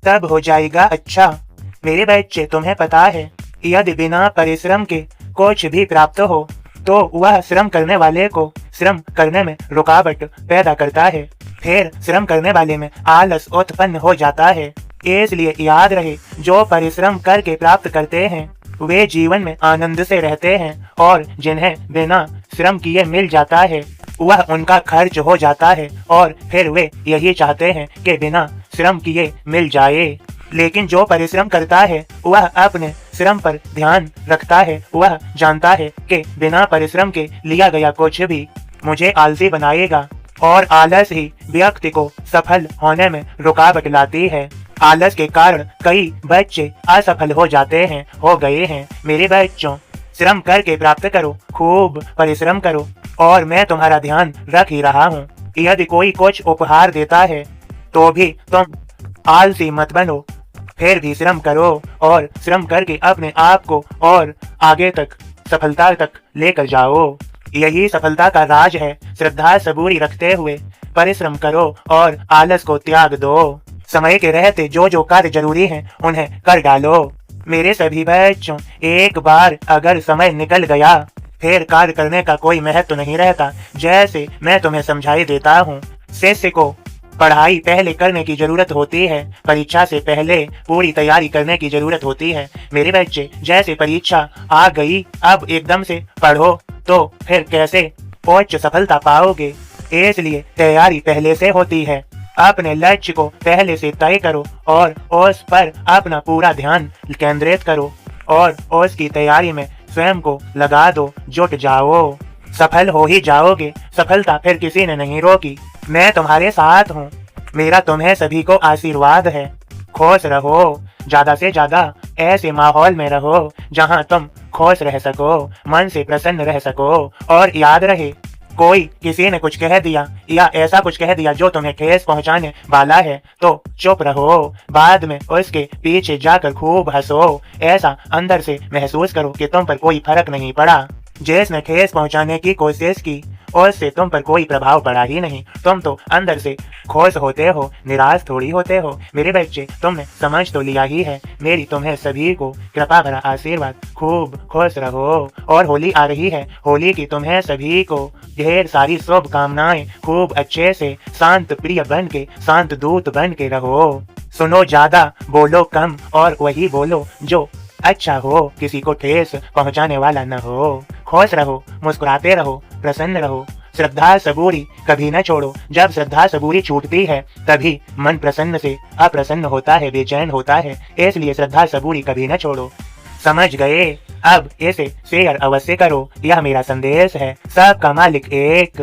तब हो जाएगा अच्छा। मेरे बच्चे, तुम्हें पता है, यदि बिना परिश्रम के कुछ भी प्राप्त हो तो वह श्रम करने वाले को श्रम करने में रुकावट पैदा करता है। फिर श्रम करने वाले में आलस उत्पन्न हो जाता है। इसलिए याद रहे, जो परिश्रम करके प्राप्त करते हैं वे जीवन में आनंद से रहते हैं, और जिन्हें बिना श्रम किए मिल जाता है वह उनका खर्च हो जाता है, और फिर वे यही चाहते हैं कि बिना श्रम किए मिल जाए। लेकिन जो परिश्रम करता है वह अपने श्रम पर ध्यान रखता है। वह जानता है कि बिना परिश्रम के लिया गया कुछ भी मुझे आलसी बनाएगा, और आलस ही व्यक्ति को सफल होने में रुकावट लाती है। आलस के कारण कई बच्चे असफल हो गए हैं। मेरे बच्चों, श्रम करके प्राप्त करो, खूब परिश्रम करो, और मैं तुम्हारा ध्यान रख ही रहा हूँ। यदि कोई कुछ उपहार देता है तो भी तुम आलसी मत बनो, फिर भी श्रम करो, और श्रम करके अपने आप को और आगे तक, सफलता तक लेकर जाओ। यही सफलता का राज है। श्रद्धा सबूरी रखते हुए परिश्रम करो और आलस को त्याग दो। समय के रहते जो जो कार्य जरूरी हैं उन्हें कर डालो। मेरे सभी बच्चों, एक बार अगर समय निकल गया फिर कार्य करने का कोई महत्व नहीं रहता। जैसे मैं तुम्हें समझाई देता हूँ, शिष्य को पढ़ाई पहले करने की जरूरत होती है, परीक्षा से पहले पूरी तैयारी करने की जरूरत होती है। मेरे बच्चे, जैसे परीक्षा आ गई, अब एकदम से पढ़ो तो फिर कैसे उच्च सफलता पाओगे। इसलिए तैयारी पहले से होती है। अपने लक्ष्य को पहले से तय करो और उस पर अपना पूरा ध्यान केंद्रित करो, और उसकी तैयारी में स्वयं को लगा दो, जुट जाओ। सफल हो ही जाओगे। सफलता फिर किसी ने नहीं रोकी। मैं तुम्हारे साथ हूँ। मेरा तुम्हें सभी को आशीर्वाद है। खुश रहो, ज्यादा से ज्यादा ऐसे माहौल में रहो जहाँ तुम खुश रह सको, मन से प्रसन्न रह सको। और याद रहे, कोई किसी ने कुछ कह दिया या ऐसा कुछ कह दिया जो तुम्हें ठेस पहुंचाने वाला है तो चुप रहो। बाद में उसके पीछे जाकर खूब हंसो। ऐसा अंदर से महसूस करो कि तुम पर कोई फर्क नहीं पड़ा। जिसने ठेस पहुंचाने की कोशिश की उससे तुम पर कोई प्रभाव पड़ा ही नहीं। तुम तो अंदर से खुश होते हो, निराश थोड़ी होते हो। मेरे बच्चे, तुमने समझ तो लिया ही है। मेरी तुम्हें सभी को कृपा भरा आशीर्वाद। खूब खुश रहो। और होली आ रही है। होली की तुम्हें सभी को ढेर सारी शुभकामनाएं। खूब अच्छे से शांत प्रिय बन के, शांत दूत बन के रहो। सुनो ज्यादा, बोलो कम, और वही बोलो जो अच्छा हो, किसी को ठेस पहुंचाने वाला न हो। खुश रहो, मुस्कुराते रहो, प्रसन्न रहो। श्रद्धा सबूरी कभी न छोड़ो। जब श्रद्धा सबूरी छूटती है तभी मन प्रसन्न से अप्रसन्न होता है, बेचैन होता है। इसलिए श्रद्धा सबूरी कभी न छोड़ो। समझ गए? अब इसे शेयर अवश्य करो। यह मेरा संदेश है। सबका मालिक एक।